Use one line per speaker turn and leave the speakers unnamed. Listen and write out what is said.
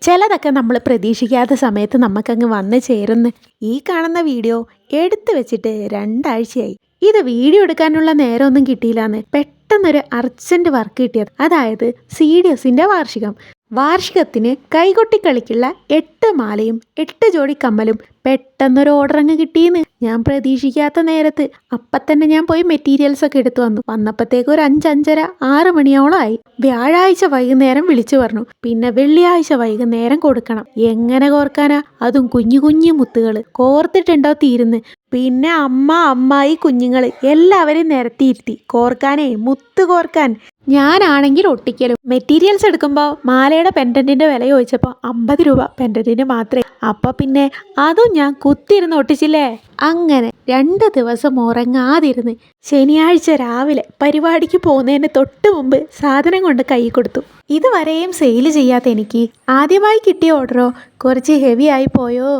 ചിലതൊക്കെ നമ്മൾ പ്രതീക്ഷിക്കാത്ത സമയത്ത് നമുക്കങ്ങ് വന്ന് ചേരുന്നു. ഈ കാണുന്ന വീഡിയോ എടുത്തു വെച്ചിട്ട് 2 ആഴ്ചയായി. ഇത് വീഡിയോ എടുക്കാനുള്ള നേരമൊന്നും കിട്ടിയില്ലാന്ന്. പെട്ടെന്നൊരു അർജന്റ് വർക്ക് കിട്ടിയത്. അതായത് CDSന്റെ വാർഷികത്തിന് കൈകൊട്ടി കളിക്കുള്ള 8 മാലയും 8 ജോഡി കമ്മലും പെട്ടെന്നൊരു ഓർഡർ അങ്ങ് കിട്ടിയെന്ന്. ഞാൻ പ്രതീക്ഷിക്കാത്ത നേരത്ത് അപ്പം തന്നെ ഞാൻ പോയി മെറ്റീരിയൽസ് ഒക്കെ എടുത്തു വന്നപ്പോഴത്തേക്ക് ഒരു 5-5:30 6 മണിയോളം ആയി. വ്യാഴാഴ്ച വൈകുന്നേരം വിളിച്ചു പറഞ്ഞു, പിന്നെ വെള്ളിയാഴ്ച വൈകുന്നേരം കൊടുക്കണം. എങ്ങനെ കോർക്കാനാ? അതും കുഞ്ഞു കുഞ്ഞു മുത്തുകൾ കോർത്തിട്ടുണ്ടോ തീരുന്ന്. പിന്നെ അമ്മായി കുഞ്ഞുങ്ങൾ എല്ലാവരെയും നിരത്തിയിരുത്തി കോർക്കാനേ, മുത്ത് കോർക്കാൻ. ഞാനാണെങ്കിൽ ഒട്ടിക്കലും. മെറ്റീരിയൽസ് എടുക്കുമ്പോൾ മാലയുടെ പെൻഡൻറ്റിൻ്റെ വില ചോദിച്ചപ്പോൾ 50 രൂപ പെൻഡൻറ്റിന് മാത്രമേ. അപ്പോൾ പിന്നെ അതും ഞാൻ കുത്തിയിരുന്ന് ഒട്ടിച്ചില്ലേ. അങ്ങനെ 2 ദിവസം ഉറങ്ങാതിരുന്ന് ശനിയാഴ്ച രാവിലെ പരിപാടിക്ക് പോകുന്നതിന് തൊട്ട് മുമ്പ് സാധനം കൊണ്ട് കൈ കൊടുത്തു. ഇതുവരെയും സെയിൽ ചെയ്യാത്ത എനിക്ക് ആദ്യമായി കിട്ടിയ ഓർഡറോ കുറച്ച് ഹെവി ആയി പോയോ.